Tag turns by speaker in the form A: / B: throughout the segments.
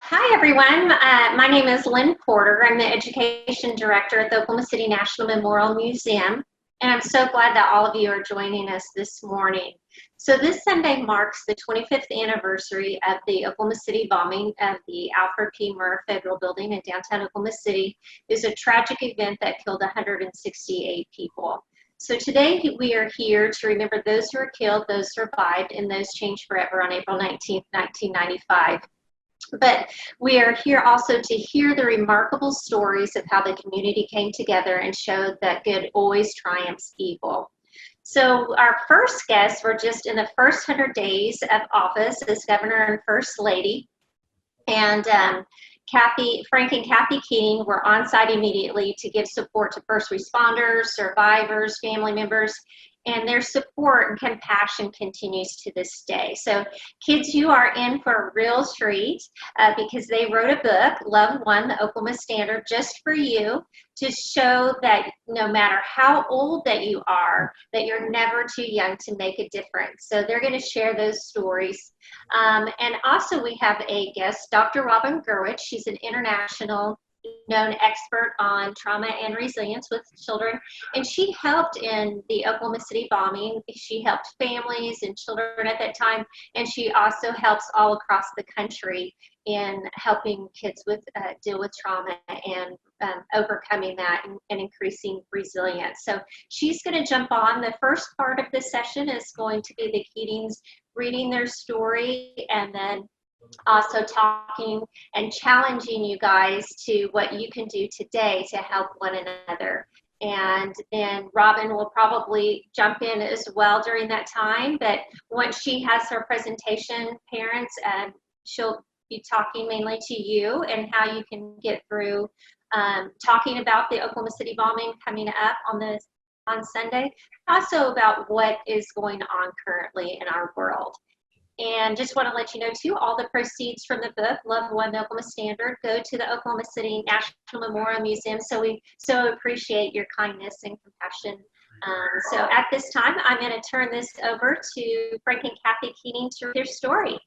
A: Hi, everyone. My name is Lynn Porter. I'm the Education Director at the Oklahoma City National Memorial Museum, and I'm so glad that all of you are joining us this morning. So this Sunday marks the 25th anniversary of the Oklahoma City bombing of the Alfred P. Murrah Federal Building in downtown Oklahoma City. It was a tragic event that killed 168 people. So today we are here to remember those who were killed, those survived, and those changed forever on April 19th, 1995. But we are here also to hear the remarkable stories of how the community came together and showed that good always triumphs evil. So our first guests were just in the first 100 days of office as governor and first lady. And Frank and Cathy Keating were on site immediately to give support to first responders, survivors, family members, and their support and compassion continues to this day. So kids, you are in for a real treat because they wrote a book, Love One, the Oklahoma Standard, just for you to show that no matter how old that you are, that you're never too young to make a difference. So they're going to share those stories. And also we have a guest, Dr. Robin Gurwitch. She's an international known expert on trauma and resilience with children, and she helped in the Oklahoma City bombing. She helped families and children at that time, and she also helps all across the country in helping kids with deal with trauma and overcoming that and increasing resilience. So she's going to jump on. The first part of this session is going to be the Keatings reading their story, and then also talking and challenging you guys to what you can do today to help one another. And then Robin will probably jump in as well during that time, but once she has her presentation, parents, she'll be talking mainly to you and how you can get through talking about the Oklahoma City bombing coming up on Sunday, also about what is going on currently in our world. And just want to let you know, too, all the proceeds from the book, Love One, the Oklahoma Standard, go to the Oklahoma City National Memorial Museum. So we so appreciate your kindness and compassion. So at this time, I'm going to turn this over to Frank and Cathy Keating to read their story.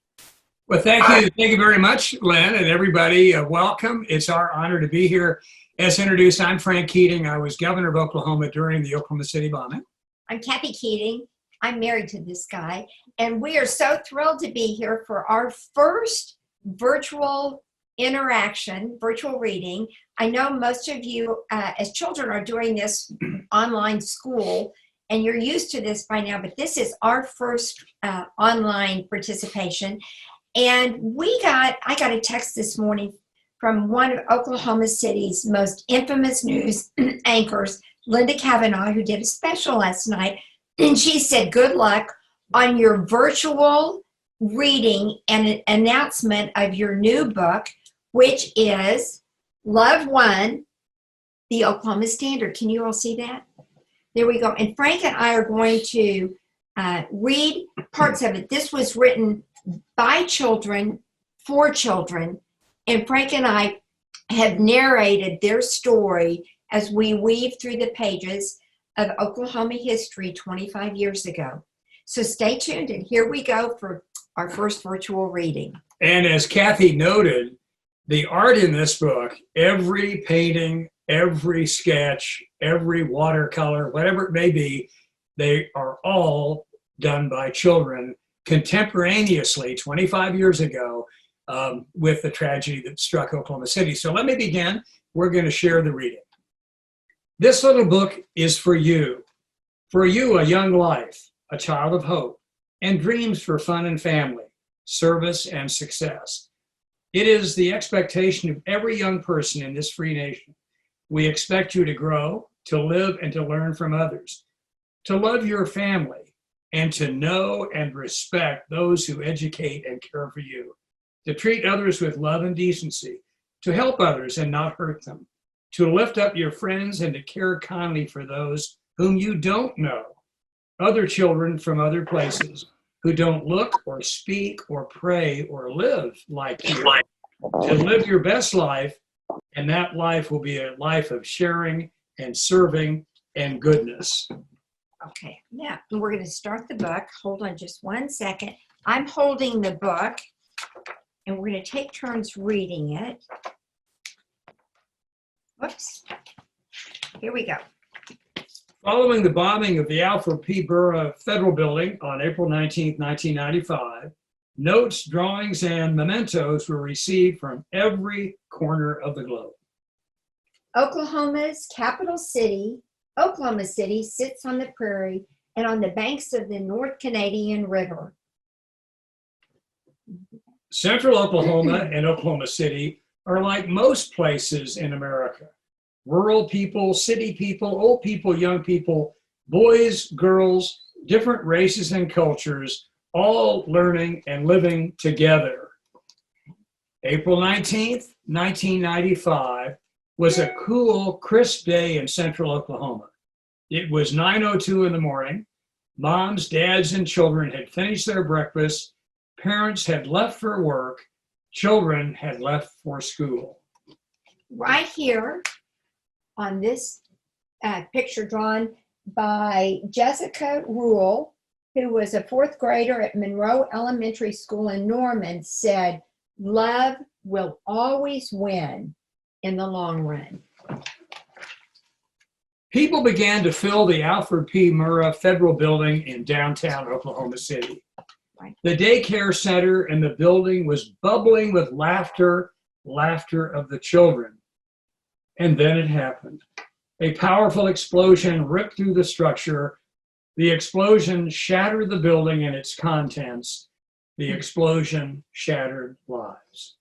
B: Well, thank you. Thank you very much, Lynn, and everybody. Welcome. It's our honor to be here. As introduced, I'm Frank Keating. I was governor of Oklahoma during the Oklahoma City bombing.
C: I'm Cathy Keating. I'm married to this guy, and we are so thrilled to be here for our first virtual interaction, virtual reading. I know most of you as children are doing this online school, and you're used to this by now, but this is our first online participation. And I got a text this morning from one of Oklahoma City's most infamous news anchors, Linda Kavanaugh, who did a special last night. And she said, good luck on your virtual reading and an announcement of your new book, which is Love One, the Oklahoma Standard. Can you all see that? There we go. And Frank and I are going to read parts of it. This was written by children, for children, and Frank and I have narrated their story as we weave through the pages of Oklahoma history 25 years ago. So stay tuned, and here we go for our first virtual reading.
B: And as Cathy noted, the art in this book, every painting, every sketch, every watercolor, whatever it may be, they are all done by children contemporaneously 25 years ago with the tragedy that struck Oklahoma City. So let me begin. We're going to share the reading. This little book is for you, a young life, a child of hope, and dreams for fun and family, service and success. It is the expectation of every young person in this free nation. We expect you to grow, to live and to learn from others, to love your family, and to know and respect those who educate and care for you, to treat others with love and decency, to help others and not hurt them, to lift up your friends and to care kindly for those whom you don't know, other children from other places who don't look or speak or pray or live like you, to live your best life, and that life will be a life of sharing and serving and goodness.
C: Okay, now we're going to start the book. Hold on just one second. I'm holding the book, and we're going to take turns reading it. Whoops. Here we go.
B: Following the bombing of the Alfred P. Burra Federal Building on April 19, 1995, notes, drawings, and mementos were received from every corner of the globe.
C: Oklahoma's capital city, Oklahoma City, sits on the prairie and on the banks of the North Canadian River.
B: Central Oklahoma and Oklahoma City are like most places in America. Rural people, city people, old people, young people, boys, girls, different races and cultures, all learning and living together. April 19th, 1995 was a cool, crisp day in Central Oklahoma. It was 9:02 in the morning. Moms, dads, and children had finished their breakfast. Parents had left for work. Children had left for school.
C: Right here on this picture drawn by Jessica Rule, who was a fourth grader at Monroe Elementary School in Norman, said, "Love will always win in the long run."
B: People began to fill the Alfred P. Burra Federal Building in downtown Oklahoma City. The daycare center and the building was bubbling with laughter of the children. And then it happened. A powerful explosion ripped through the structure. The explosion shattered the building and its contents. The explosion shattered lives.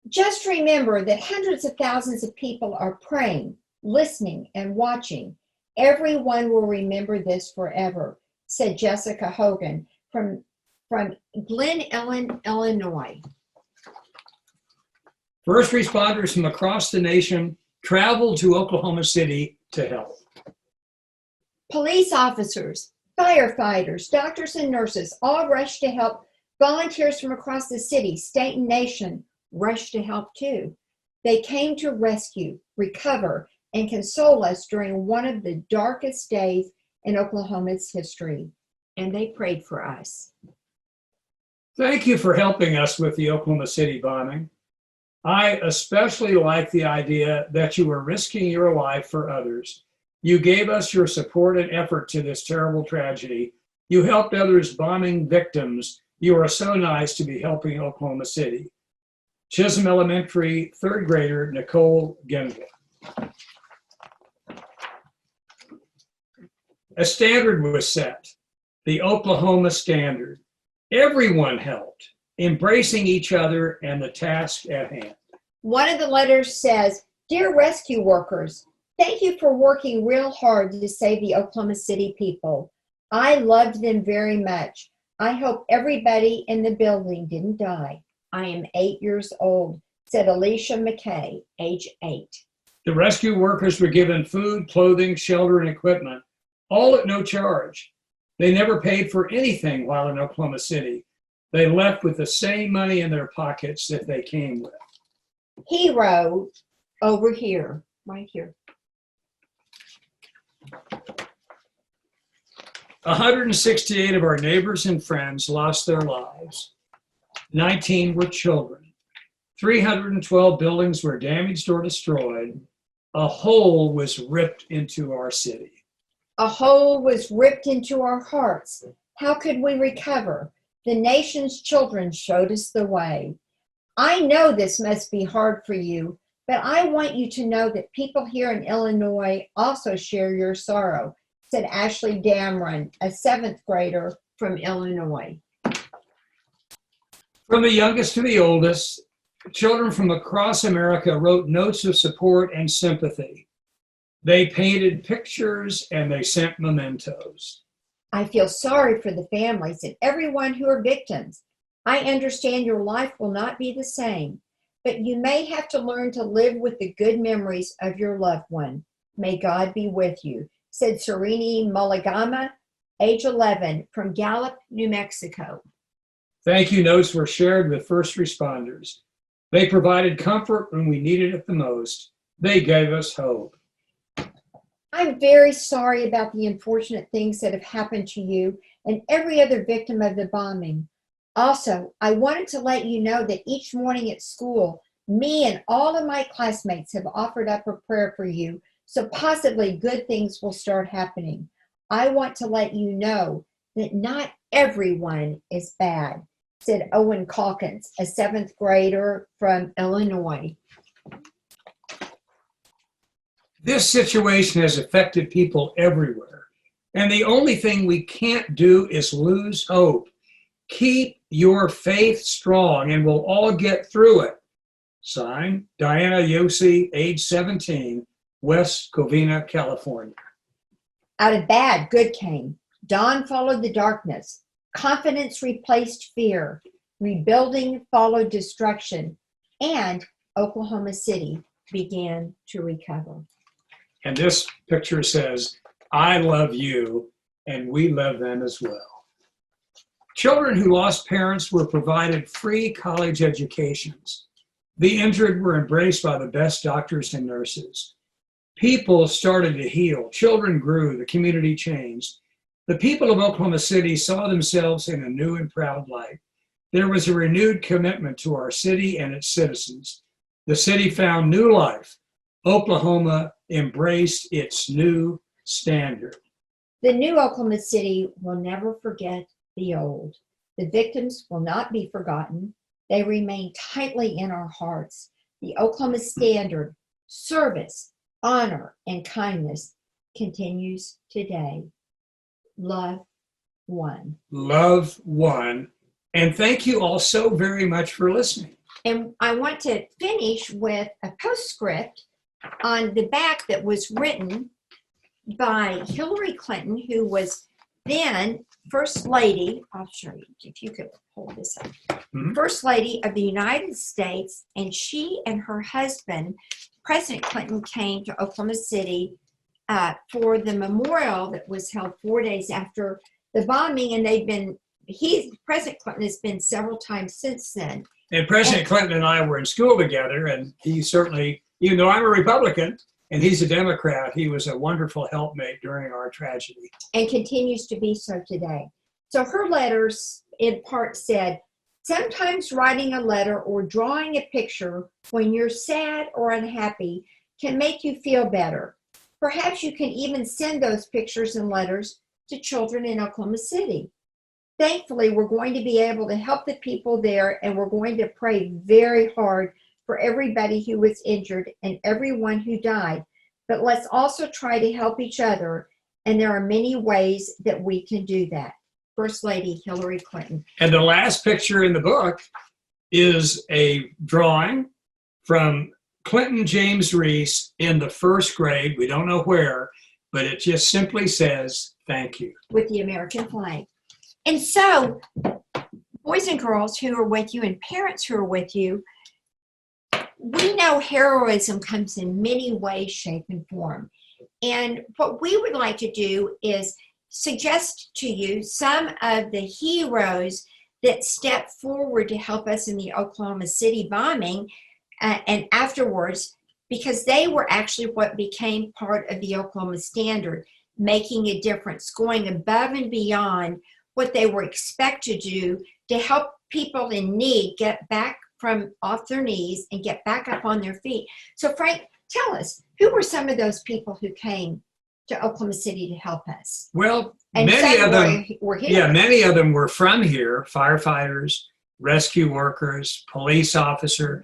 C: Just remember that hundreds of thousands of people are praying, listening, and watching. Everyone will remember this forever, said Jessica Hogan from Glen Ellen, Illinois.
B: First responders from across the nation traveled to Oklahoma City to help.
C: Police officers, firefighters, doctors, and nurses all rushed to help. Volunteers from across the city, state, and nation rushed to help too. They came to rescue, recover, and console us during one of the darkest days in Oklahoma's history. And they prayed for us.
B: Thank you for helping us with the Oklahoma City bombing. I especially like the idea that you were risking your life for others. You gave us your support and effort to this terrible tragedy. You helped others bombing victims. You are so nice to be helping Oklahoma City. Chisholm Elementary third grader Nicole Genva. A standard was set, the Oklahoma standard. Everyone helped, embracing each other and the task at hand.
C: One of the letters says, "Dear rescue workers, thank you for working real hard to save the Oklahoma City people. I loved them very much. I hope everybody in the building didn't die. I am 8 years old," said Alicia McKay, age 8.
B: The rescue workers were given food, clothing, shelter, and equipment, all at no charge. They never paid for anything while in Oklahoma City. They left with the same money in their pockets that they came with.
C: He wrote over here, right here.
B: 168 of our neighbors and friends lost their lives. 19 were children. 312 buildings were damaged or destroyed. A hole was ripped into our city.
C: A hole was ripped into our hearts. How could we recover? The nation's children showed us the way. I know this must be hard for you, but I want you to know that people here in Illinois also share your sorrow, said Ashley Damron, a 7th grader from Illinois.
B: From the youngest to the oldest, children from across America wrote notes of support and sympathy. They painted pictures and they sent mementos.
C: I feel sorry for the families and everyone who are victims. I understand your life will not be the same, but you may have to learn to live with the good memories of your loved one. May God be with you, said Serini Mulligama, age 11, from Gallup, New Mexico.
B: Thank you notes were shared with first responders. They provided comfort when we needed it the most. They gave us hope.
C: I'm very sorry about the unfortunate things that have happened to you and every other victim of the bombing. Also, I wanted to let you know that each morning at school, me and all of my classmates have offered up a prayer for you, so possibly good things will start happening. I want to let you know that not everyone is bad, said Owen Calkins, a 7th grader from Illinois.
B: This situation has affected people everywhere, and the only thing we can't do is lose hope. Keep your faith strong, and we'll all get through it. Signed, Diana Yossi, age 17, West Covina, California.
C: Out of bad, good came. Dawn followed the darkness. Confidence replaced fear. Rebuilding followed destruction. And Oklahoma City began to recover.
B: And this picture says, I love you, and we love them as well. Children who lost parents were provided free college educations. The injured were embraced by the best doctors and nurses. People started to heal. Children grew. The community changed. The people of Oklahoma City saw themselves in a new and proud light. There was a renewed commitment to our city and its citizens. The city found new life. Oklahoma embraced its new standard.
C: The new Oklahoma City will never forget the old. The victims will not be forgotten. They remain tightly in our hearts. The Oklahoma standard, service, honor, and kindness continues today. Love one.
B: Love one. And thank you all so very much for listening.
C: And I want to finish with a postscript on the back that was written by Hillary Clinton, who was then First Lady. I'll show you if you could hold this up.
B: Mm-hmm.
C: First Lady of the United States, and she and her husband, President Clinton, came to Oklahoma City for the memorial that was held 4 days after the bombing, and President Clinton has been several times since then.
B: And President Clinton and I were in school together, and he certainly, even though I'm a Republican and he's a Democrat, he was a wonderful helpmate during our tragedy.
C: And continues to be so today. So her letters in part said, sometimes writing a letter or drawing a picture when you're sad or unhappy can make you feel better. Perhaps you can even send those pictures and letters to children in Oklahoma City. Thankfully, we're going to be able to help the people there, and we're going to pray very hard for everybody who was injured and everyone who died. But let's also try to help each other, and there are many ways that we can do that. First Lady Hillary Clinton.
B: And the last picture in the book is a drawing from Clinton James Reese in the first grade. We don't know where, but it just simply says, thank you.
C: With the American flag. And so, boys and girls who are with you and parents who are with you, we know heroism comes in many ways, shape, and form. And what we would like to do is suggest to you some of the heroes that stepped forward to help us in the Oklahoma City bombing and afterwards, because they were actually what became part of the Oklahoma Standard, making a difference, going above and beyond what they were expected to do to help people in need get back from off their knees and get back up on their feet. So Frank, tell us, who were some of those people who came to Oklahoma City to help us?
B: Well,
C: And
B: many of them
C: were here.
B: Yeah, many of them were from here: firefighters, rescue workers, police officers,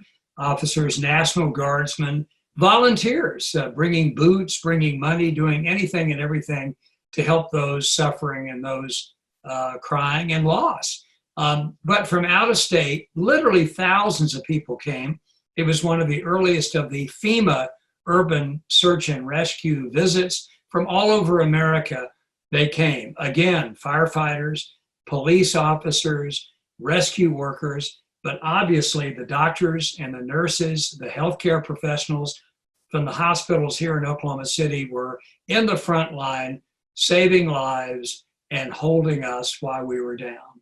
B: National Guardsmen, volunteers, bringing boots, bringing money, doing anything and everything to help those suffering and those crying and lost. But from out of state, literally thousands of people came. It was one of the earliest of the FEMA urban search and rescue visits from all over America. They came. Again, firefighters, police officers, rescue workers, but obviously the doctors and the nurses, the healthcare professionals from the hospitals here in Oklahoma City were in the front line, saving lives and holding us while we were down.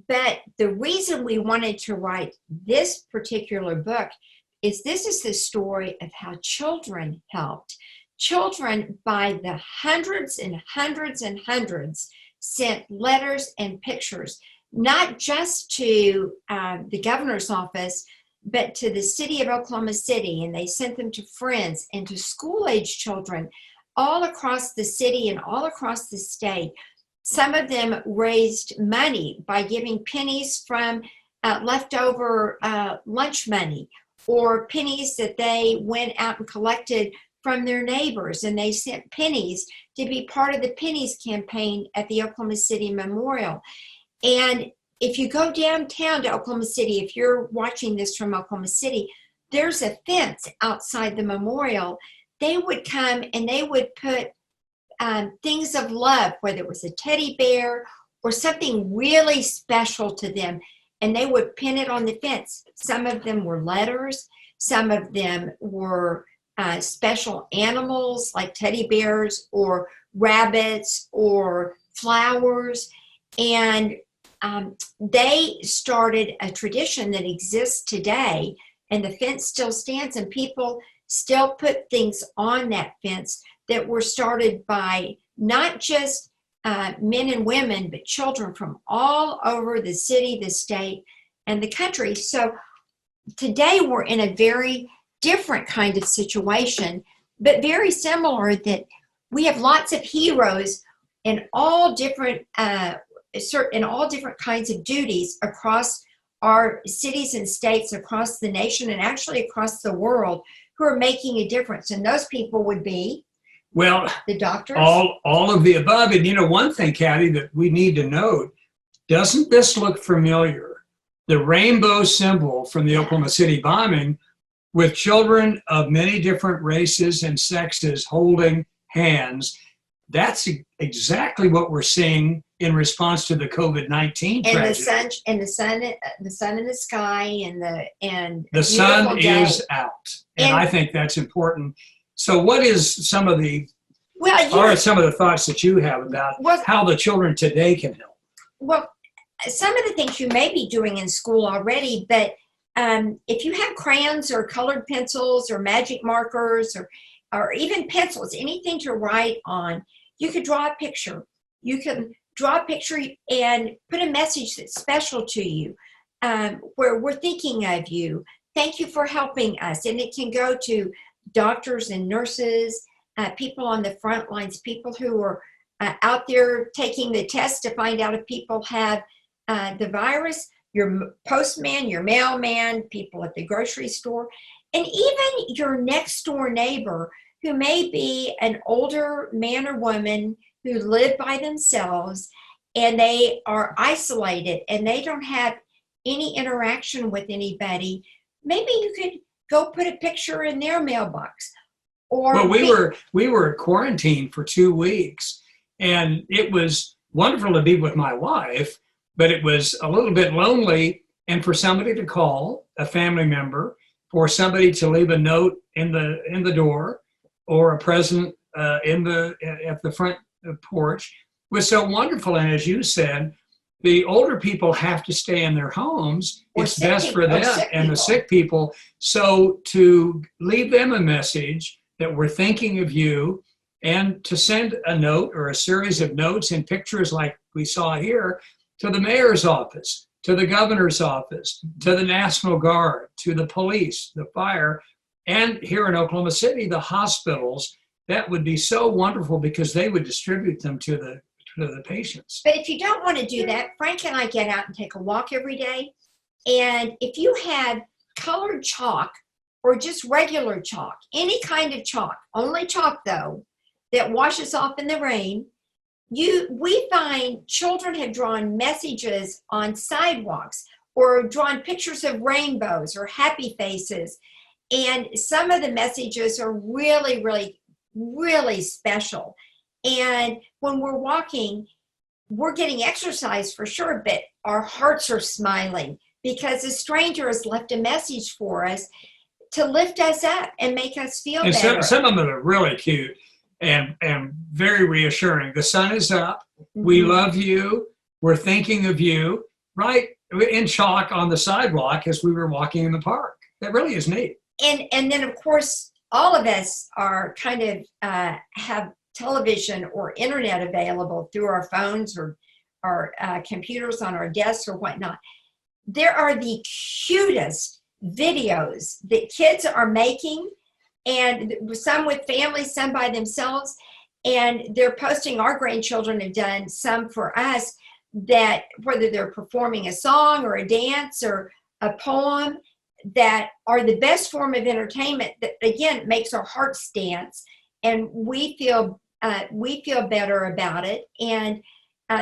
C: But the reason we wanted to write this particular book is this is the story of how children helped. Children, by the hundreds and hundreds and hundreds, sent letters and pictures. not just to the governor's office, but to the city of Oklahoma City, and they sent them to friends and to school-age children all across the city and all across the state. Some of them raised money by giving pennies from leftover lunch money, or pennies that they went out and collected from their neighbors, and they sent pennies to be part of the Pennies campaign at the Oklahoma City Memorial. And if you go downtown to Oklahoma City, if you're watching this from Oklahoma City, there's a fence outside the memorial. They would come and they would put things of love, whether it was a teddy bear or something really special to them, and they would pin it on the fence. Some of them were letters. Some of them were special animals like teddy bears or rabbits or flowers. And they started a tradition that exists today, and the fence still stands, and people still put things on that fence that were started by not just men and women, but children from all over the city, the state, and the country. So today we're in a very different kind of situation, but very similar, that we have lots of heroes in all different kinds of duties across our cities and states, across the nation, and actually across the world, who are making a difference. And those people would be,
B: well,
C: the doctors.
B: All of the above. And you know, one thing, Cathy, that we need to note, doesn't this look familiar? The rainbow symbol from the Oklahoma City bombing, with children of many different races and sexes holding hands. That's exactly what we're seeing in response to the COVID-19 tragedy.
C: And the sun in the sky, and
B: the sun is out, and I think that's important. So, what is some of the thoughts that you have about how the children today can help?
C: Well, some of the things you may be doing in school already, but if you have crayons or colored pencils or magic markers or even pencils, anything to write on, you could draw a picture. You can draw a picture and put a message that's special to you, where we're thinking of you. Thank you for helping us. And it can go to doctors and nurses, people on the front lines, people who are out there taking the test to find out if people have the virus, your postman, your mailman, people at the grocery store, and even your next door neighbor who may be an older man or woman who live by themselves, and they are isolated and they don't have any interaction with anybody. Maybe you could go put a picture in their mailbox. Or
B: we were quarantined for 2 weeks, and it was wonderful to be with my wife, but it was a little bit lonely, and for somebody to call, a family member, for somebody to leave a note in the door or a present at the front porch was so wonderful. And as you said, the older people have to stay in their homes. It's best for them and the sick people. So to leave them a message that we're thinking of you, and to send a note or a series of notes and pictures like we saw here to the mayor's office, to the governor's office, to the National Guard, to the police, the fire, and here in Oklahoma City, the hospitals. That would be so wonderful, because they would distribute them to the patients.
C: But if you don't want to do that, Frank and I get out and take a walk every day. And if you have colored chalk or just regular chalk, any kind of chalk, only chalk though, that washes off in the rain, we find children have drawn messages on sidewalks or drawn pictures of rainbows or happy faces. And some of the messages are really, really, really special. And when we're walking, we're getting exercise for sure, but our hearts are smiling because a stranger has left a message for us to lift us up and make us feel better.
B: Some of them are really cute and very reassuring. The sun is up. Mm-hmm. We love you. We're thinking of you, right? In chalk on the sidewalk as we were walking in the park. That really is neat.
C: And then, of course, all of us are kind of have television or internet available through our phones or computers on our desks or whatnot. There are the cutest videos that kids are making, and some with families, some by themselves, and they're posting. Our grandchildren have done some for us, that whether they're performing a song or a dance or a poem, that are the best form of entertainment, that again makes our hearts dance, and we feel better about it. And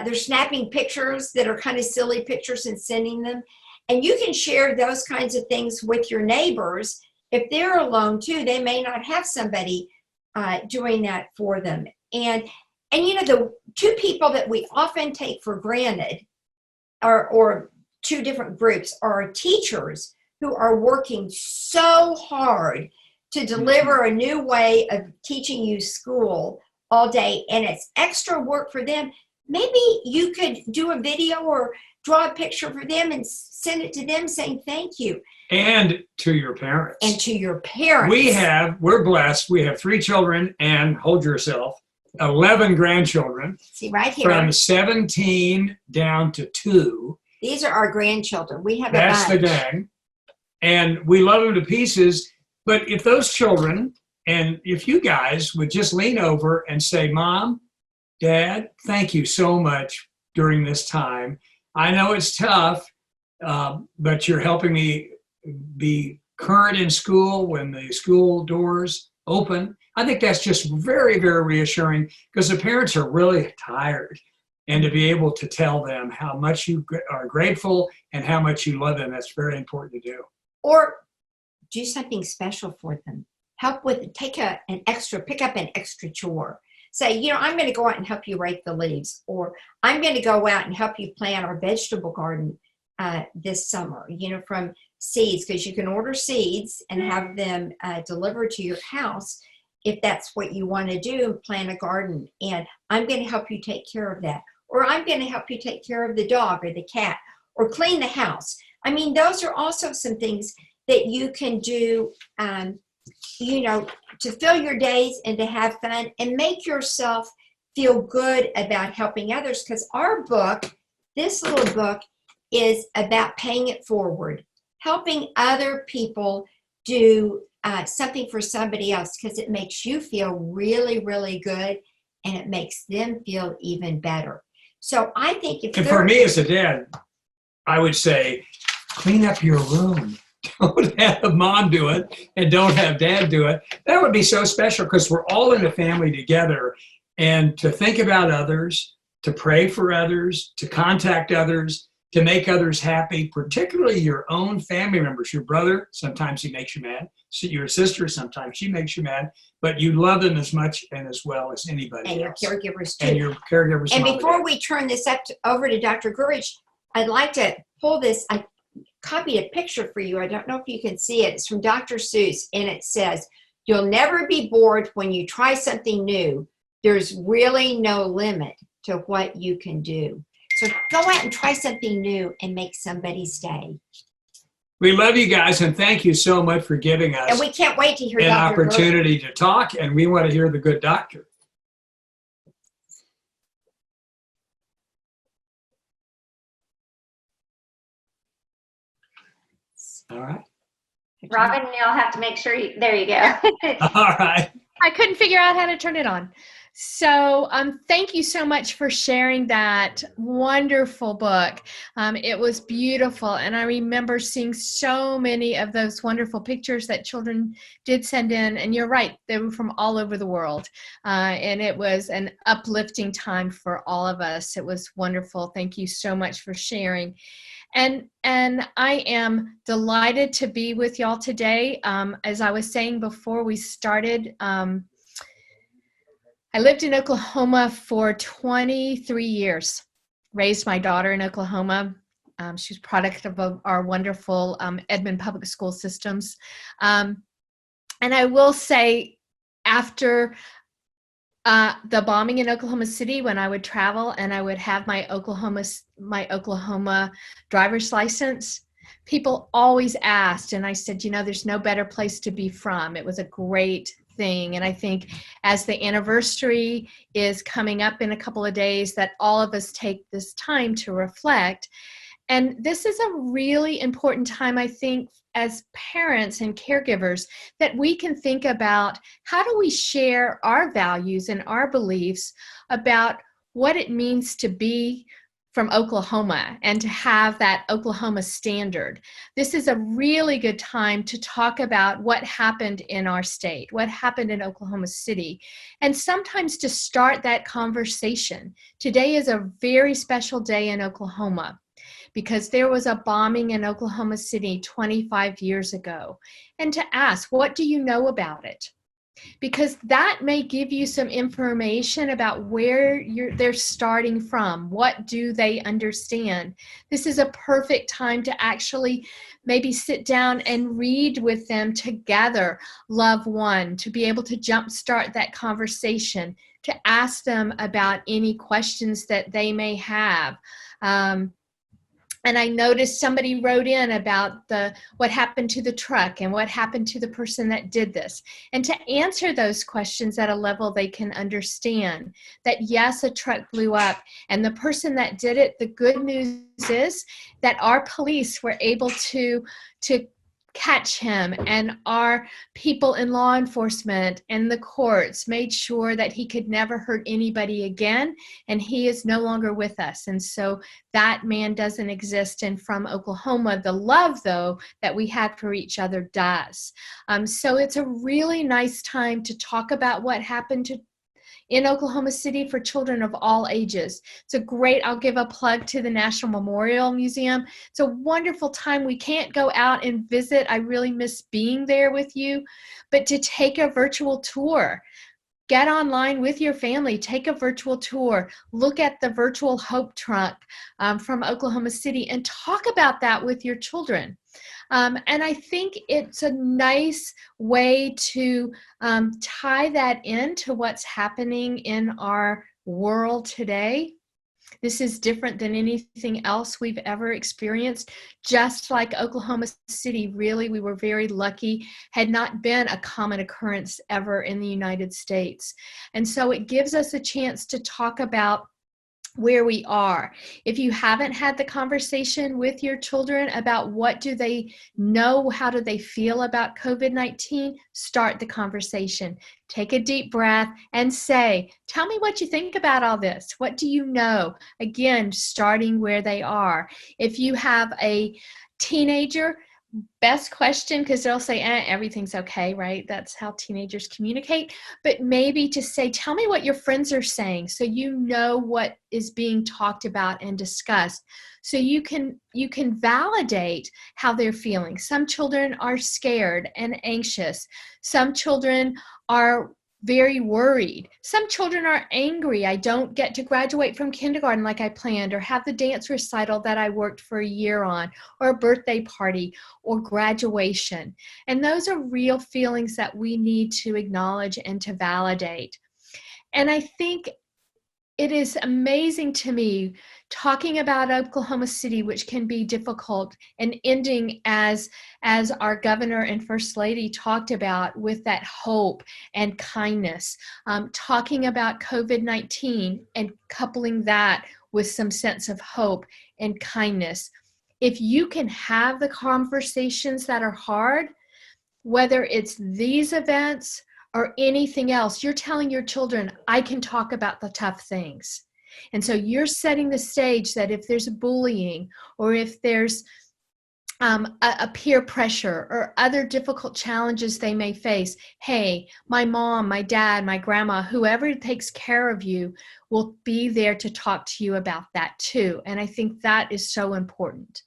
C: they're snapping pictures that are kind of silly pictures and sending them, and you can share those kinds of things with your neighbors. If they're alone too, they may not have somebody doing that for them. And you know, the two people that we often take for granted, or two different groups, are teachers who are working so hard to deliver a new way of teaching you school all day, and it's extra work for them. Maybe you could do a video or draw a picture for them and send it to them saying thank you.
B: And to your parents.
C: And to your parents.
B: We're blessed. We have 3 children, and hold yourself, 11 grandchildren.
C: See right here.
B: From 17 down to 2.
C: These are our grandchildren. We have
B: That's
C: a bunch.
B: the gang. And we love them to pieces. But if those children, and if you guys would just lean over and say, Mom, Dad, thank you so much during this time. I know it's tough, but you're helping me be current in school when the school doors open. I think that's just very, very reassuring, because the parents are really tired. And to be able to tell them how much you are grateful and how much you love them, that's very important to do.
C: Or do something special for them. Help with, pick up an extra chore. Say, you know, I'm going to go out and help you rake the leaves, or I'm going to go out and help you plant our vegetable garden this summer, you know, from seeds, because you can order seeds and have them delivered to your house if that's what you want to do, plant a garden. And I'm going to help you take care of that. Or I'm going to help you take care of the dog or the cat, or clean the house. I mean, those are also some things that you can do, you know, to fill your days and to have fun and make yourself feel good about helping others. Because our book, this little book, is about paying it forward, helping other people do something for somebody else, because it makes you feel really, really good, and it makes them feel even better. So I think if
B: for me as a dad, I would say, clean up your room. Don't have mom do it and don't have dad do it. That would be so special, because we're all in a family together, and to think about others, to pray for others, to contact others, to make others happy, particularly your own family members. Your brother, sometimes he makes you mad. So your sister, sometimes she makes you mad, but you love them as much and as well as anybody
C: and
B: else.
C: your caregivers too.
B: And your caregivers.
C: And before we turn this over to Dr. Gurwitch, I'd like to pull this. I copied a picture for you. I don't know if you can see it. It's from Dr. Seuss, and it says, "You'll never be bored when you try something new. There's really no limit to what you can do." So go out and try something new and make somebody's day.
B: We love you guys, and thank you so much for giving us
C: And we can't wait to hear
B: an
C: Dr.
B: opportunity to talk, and we want to hear the good doctor. All right.
A: Robin, you'll have to make sure there you go.
B: All right.
D: I couldn't figure out how to turn it on. So thank you so much for sharing that wonderful book. It was beautiful. And I remember seeing so many of those wonderful pictures that children did send in. And you're right, they were from all over the world. And it was an uplifting time for all of us. It was wonderful. Thank you so much for sharing. And I am delighted to be with y'all today. As I was saying before we started, I lived in Oklahoma for 23 years, raised my daughter in Oklahoma. She's a product of our wonderful Edmond public school systems. And I will say, after the bombing in Oklahoma City, when I would travel and I would have my Oklahoma driver's license, people always asked, and I said, you know, there's no better place to be from. It was a great thing. And I think as the anniversary is coming up in a couple of days, that all of us take this time to reflect. And this is a really important time, I think, as parents and caregivers, that we can think about how do we share our values and our beliefs about what it means to be from Oklahoma and to have that Oklahoma standard. This is a really good time to talk about what happened in our state, what happened in Oklahoma City, and sometimes to start that conversation. Today is a very special day in Oklahoma, because there was a bombing in Oklahoma City 25 years ago. And to ask, what do you know about it? Because that may give you some information about where they're starting from. What do they understand? This is a perfect time to actually maybe sit down and read with them together, Love One, to be able to jumpstart that conversation, to ask them about any questions that they may have. And I noticed somebody wrote in about what happened to the truck and what happened to the person that did this. And to answer those questions at a level they can understand that, yes, a truck blew up. And the person that did it, the good news is that our police were able to catch him, and our people in law enforcement and the courts made sure that he could never hurt anybody again, and he is no longer with us. And so that man doesn't exist. And from Oklahoma, the love, though, that we had for each other does. So it's a really nice time to talk about what happened in Oklahoma City for children of all ages. It's a great, I'll give a plug to the National Memorial Museum. It's a wonderful time. We can't go out and visit. I really miss being there with you, but to take a virtual tour. Get online with your family, take a virtual tour, look at the virtual Hope Trunk from Oklahoma City, and talk about that with your children. And I think it's a nice way to tie that into what's happening in our world today. This is different than anything else we've ever experienced. Just like Oklahoma City, really, we were very lucky, had not been a common occurrence ever in the United States. And so it gives us a chance to talk about where we are. If you haven't had the conversation with your children about what do they know, how do they feel about COVID-19, start the conversation. Take a deep breath and say, tell me what you think about all this. What do you know? Again, starting where they are. If you have a teenager, best question, because they'll say, everything's okay, right? That's how teenagers communicate. But maybe to say, tell me what your friends are saying, so you know what is being talked about and discussed, so you can validate how they're feeling. Some children are scared and anxious. Some children are very worried. Some children are angry. I don't get to graduate from kindergarten like I planned, or have the dance recital that I worked for a year on, or a birthday party, or graduation. And those are real feelings that we need to acknowledge and to validate. And I think it is amazing to me talking about Oklahoma City, which can be difficult, and ending as our governor and first lady talked about, with that hope and kindness, talking about COVID-19 and coupling that with some sense of hope and kindness. If you can have the conversations that are hard, whether it's these events or anything else, you're telling your children, I can talk about the tough things. And so you're setting the stage that if there's bullying, or if there's a peer pressure or other difficult challenges they may face, hey, my mom, my dad, my grandma, whoever takes care of you will be there to talk to you about that too. And I think that is so important.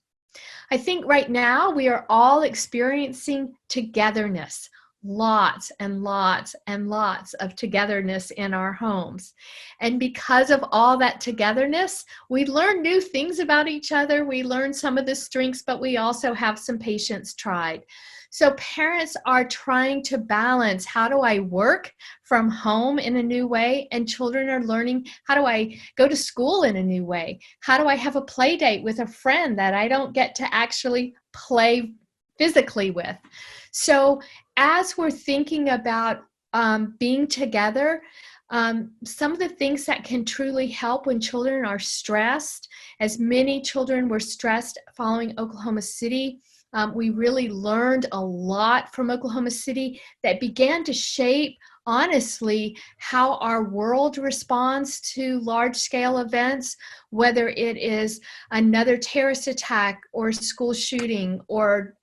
D: I think right now we are all experiencing togetherness. Lots and lots and lots of togetherness in our homes. And because of all that togetherness, we learn new things about each other. We learn some of the strengths, but we also have some patience tried. So parents are trying to balance, how do I work from home in a new way? And children are learning, how do I go to school in a new way? How do I have a play date with a friend that I don't get to actually play physically with? So as we're thinking about being together. Some of the things that can truly help when children are stressed, as many children were stressed following Oklahoma City. We really learned a lot from Oklahoma City that began to shape, honestly, how our world responds to large-scale events, whether it is another terrorist attack or school shooting or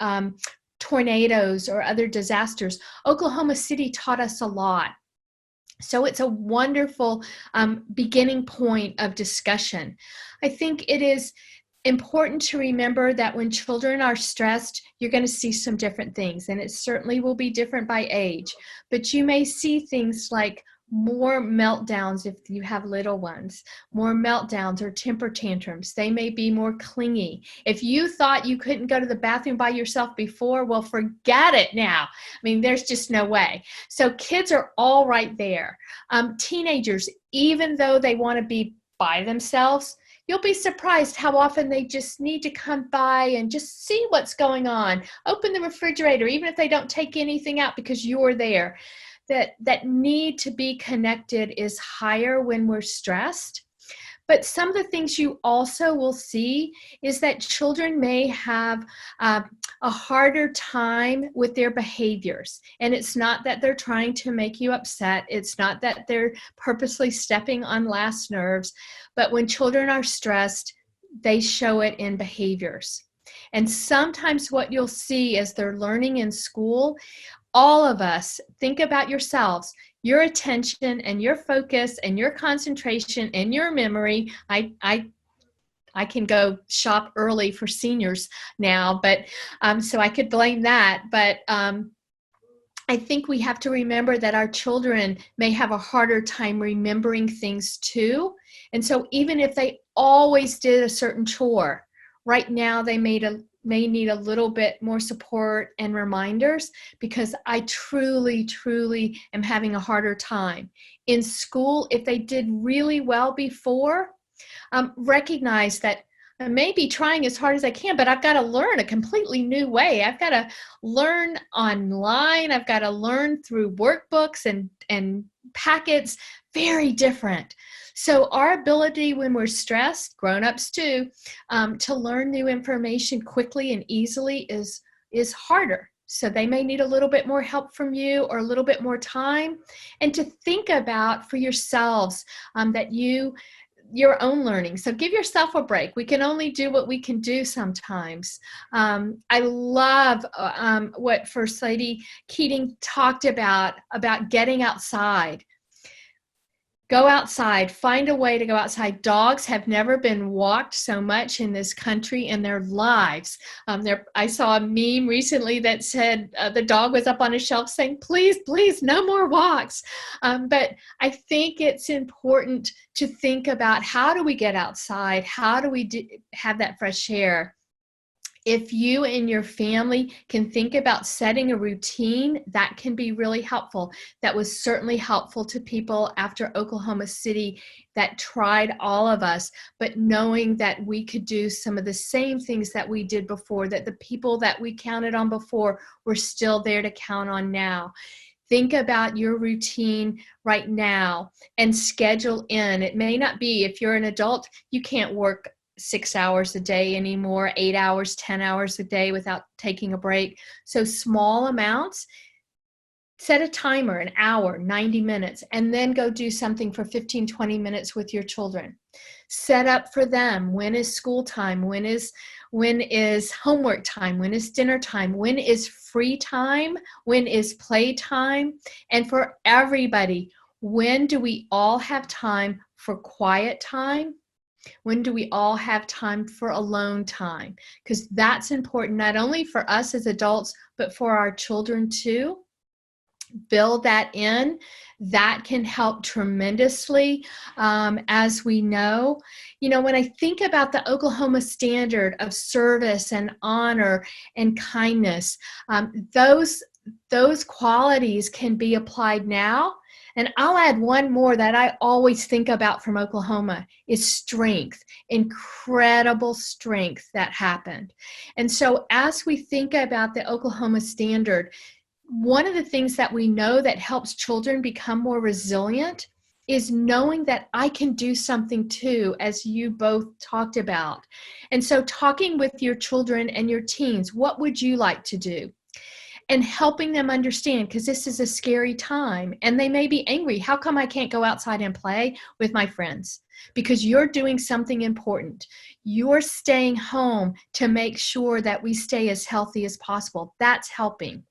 D: tornadoes or other disasters. Oklahoma City taught us a lot. So it's a wonderful beginning point of discussion. I think it is important to remember that when children are stressed, you're going to see some different things, and it certainly will be different by age. But you may see things like more meltdowns if you have little ones, more meltdowns or temper tantrums. They may be more clingy. If you thought you couldn't go to the bathroom by yourself before, well, forget it now. I mean, there's just no way. So kids are all right there. Teenagers, even though they want to be by themselves, you'll be surprised how often they just need to come by and just see what's going on. Open the refrigerator, even if they don't take anything out because you're there. That need to be connected is higher when we're stressed. But some of the things you also will see is that children may have a harder time with their behaviors. And it's not that they're trying to make you upset. It's not that they're purposely stepping on last nerves. But when children are stressed, they show it in behaviors. And sometimes what you'll see as they're learning in school, all of us, think about yourselves, your attention and your focus and your concentration and your memory. I can go shop early for seniors now, but so I could blame that. But I think we have to remember that our children may have a harder time remembering things too. And so even if they always did a certain chore, right now they may need a little bit more support and reminders, because I truly, truly am having a harder time. In school, if they did really well before, recognize that I may be trying as hard as I can, but I've got to learn a completely new way. I've got to learn online. I've got to learn through workbooks and packets, very different. So our ability when we're stressed, grown-ups too, to learn new information quickly and easily is harder. So they may need a little bit more help from you or a little bit more time. And to think about for yourselves that your own learning. So give yourself a break. We can only do what we can do sometimes. I love what First Lady Keating talked about getting outside. Go outside, find a way to go outside. Dogs have never been walked so much in this country in their lives. I saw a meme recently that said the dog was up on a shelf saying, please, please, no more walks. But I think it's important to think about, how do we get outside? How do we have that fresh air? If you and your family can think about setting a routine, that can be really helpful. That was certainly helpful to people after Oklahoma City that tried all of us, but knowing that we could do some of the same things that we did before, that the people that we counted on before were still there to count on now. Think about your routine right now and schedule in. It may not be, if you're an adult, you can't work 6 hours a day anymore, 8 hours, 10 hours a day without taking a break. So small amounts. Set a timer, an hour, 90 minutes, and then go do something for 15, 20 minutes with your children. Set up for them. When is school time? When is homework time? When is dinner time? When is free time? When is play time? And for everybody, when do we all have time for quiet time? When do we all have time for alone time? Because that's important, not only for us as adults, but for our children too. Build that in. That can help tremendously, as we know. You know, when I think about the Oklahoma standard of service and honor and kindness, those qualities can be applied now. And I'll add one more that I always think about from Oklahoma is strength, incredible strength that happened. And so as we think about the Oklahoma standard, one of the things that we know that helps children become more resilient is knowing that I can do something too, as you both talked about. And so talking with your children and your teens, what would you like to do? And helping them understand, because this is a scary time and they may be angry. How come I can't go outside and play with my friends? Because you're doing something important. You're staying home to make sure that we stay as healthy as possible. That's helping.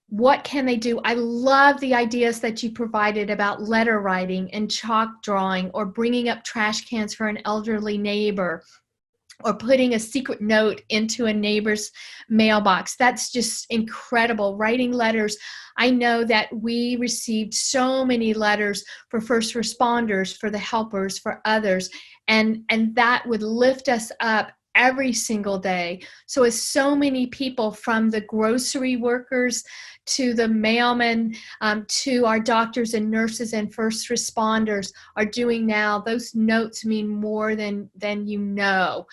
D: What can they do? I love the ideas that you provided about letter writing and chalk drawing, or bringing up trash cans for an elderly neighbor, or putting a secret note into a neighbor's mailbox. That's just incredible. Writing letters. I know that we received so many letters for first responders, for the helpers, for others, and that would lift us up every single day. So as so many people, from the grocery workers to the mailmen, to our doctors and nurses and first responders are doing now, those notes mean more than you know.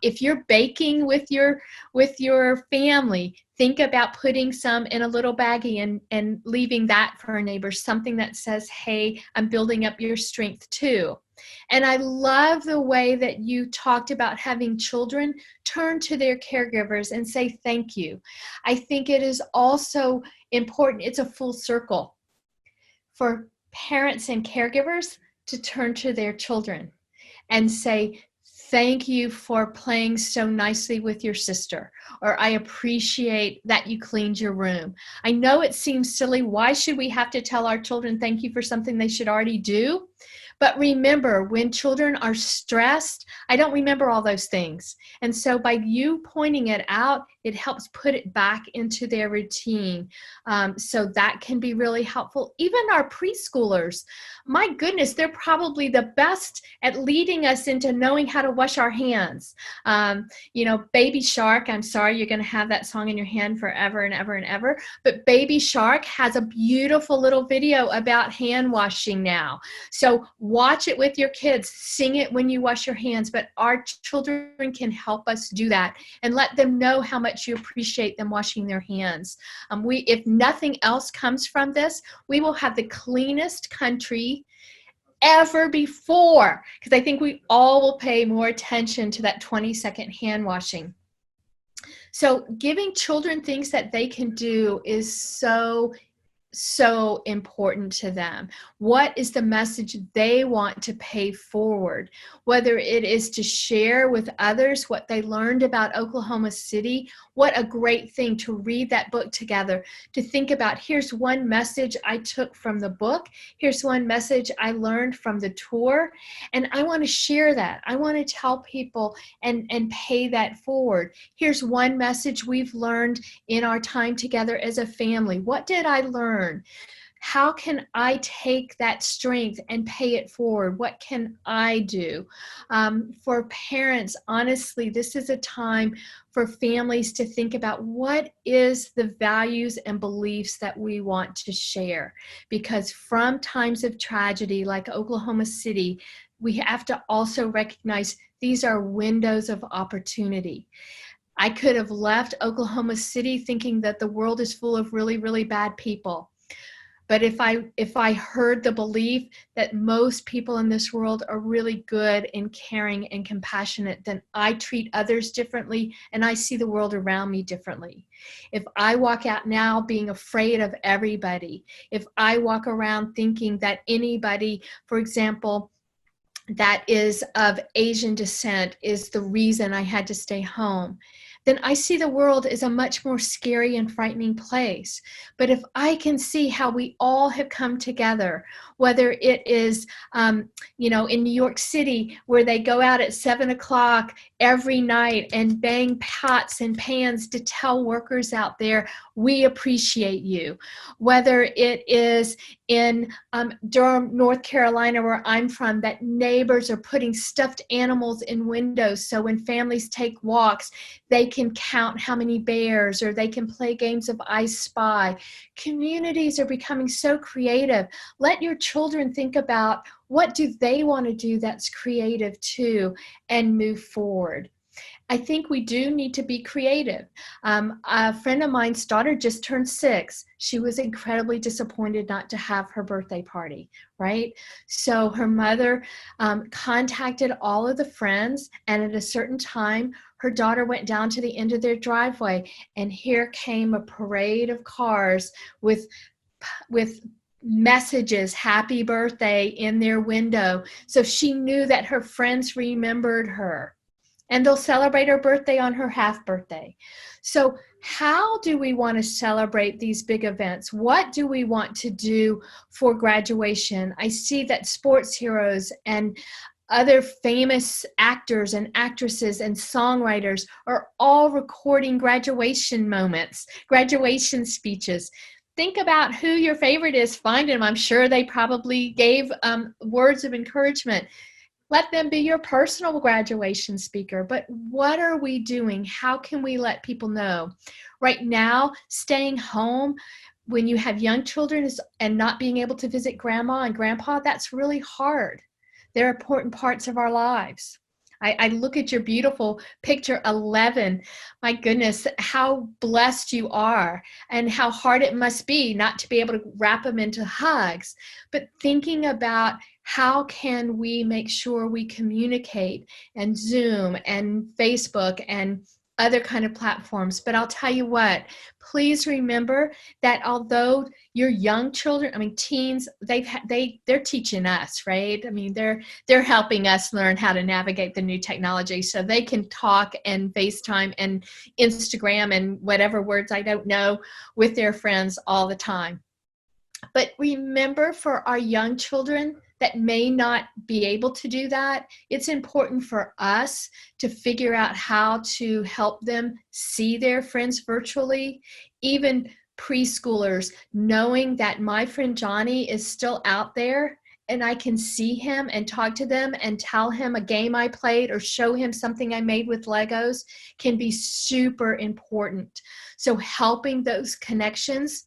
D: If you're baking with your family, think about putting some in a little baggie and leaving that for a neighbor, something that says, hey, I'm building up your strength too. And I love the way that you talked about having children turn to their caregivers and say thank you. I think it is also important, it's a full circle for parents and caregivers to turn to their children and say, thank you for playing so nicely with your sister, or I appreciate that you cleaned your room. I know it seems silly. Why should we have to tell our children thank you for something they should already do? But remember, when children are stressed, I don't remember all those things. And so by you pointing it out, it helps put it back into their routine. So that can be really helpful. Even our preschoolers, my goodness, they're probably the best at leading us into knowing how to wash our hands. Baby Shark, I'm sorry, you're going to have that song in your hand forever and ever and ever. But Baby Shark has a beautiful little video about hand washing now. So watch it with your kids, sing it when you wash your hands, but our children can help us do that and let them know how much you appreciate them washing their hands. If nothing else comes from this, we will have the cleanest country ever before, because I think we all will pay more attention to that 20-second hand washing. So giving children things that they can do is so important to them. What is the message they want to pay forward? Whether it is to share with others what they learned about Oklahoma City, what a great thing to read that book together, to think about, here's one message I took from the book, here's one message I learned from the tour, and I want to share that. I want to tell people and pay that forward. Here's one message we've learned in our time together as a family. What did I learn? How can I take that strength and pay it forward? What can I do? For parents, honestly, this is a time for families to think about what is the values and beliefs that we want to share. Because from times of tragedy like Oklahoma City, we have to also recognize these are windows of opportunity. I could have left Oklahoma City thinking that the world is full of really, really bad people. But if I heard the belief that most people in this world are really good and caring and compassionate, then I treat others differently and I see the world around me differently. If I walk out now being afraid of everybody, if I walk around thinking that anybody, for example, that is of Asian descent is the reason I had to stay home, then I see the world as a much more scary and frightening place. But if I can see how we all have come together, whether it is, in New York City, where they go out at 7 o'clock every night and bang pots and pans to tell workers out there, we appreciate you. Whether it is in Durham, North Carolina, where I'm from, that neighbors are putting stuffed animals in windows so when families take walks, they can count how many bears, or they can play games of I Spy. Communities are becoming so creative. Let your children think about what do they want to do that's creative too, and move forward. I think we do need to be creative. A friend of mine's daughter just turned 6. She was incredibly disappointed not to have her birthday party, right? So her mother contacted all of the friends, and at a certain time, her daughter went down to the end of their driveway, and here came a parade of cars with messages, happy birthday, in their window. So she knew that her friends remembered her. And they'll celebrate her birthday on her half birthday. So how do we want to celebrate these big events? What do we want to do for graduation? I see that sports heroes and other famous actors and actresses and songwriters are all recording graduation moments, graduation speeches. Think about who your favorite is, find them. I'm sure they probably gave words of encouragement. Let them be your personal graduation speaker. But what are we doing? How can we let people know? Right now, staying home when you have young children and not being able to visit grandma and grandpa, that's really hard. They're important parts of our lives. I look at your beautiful picture 11. My goodness, how blessed you are, and how hard it must be not to be able to wrap them into hugs. But thinking about how can we make sure we communicate, and Zoom and Facebook and other kind of platforms. But I'll tell you what, please remember that although your young children, I mean teens, they're teaching us, right? I mean, they're helping us learn how to navigate the new technology, so they can talk and FaceTime and Instagram and whatever words I don't know with their friends all the time. But remember, for our young children that may not be able to do that, it's important for us to figure out how to help them see their friends virtually. Even preschoolers, knowing that my friend Johnny is still out there and I can see him and talk to them and tell him a game I played or show him something I made with Legos, can be super important. So helping those connections.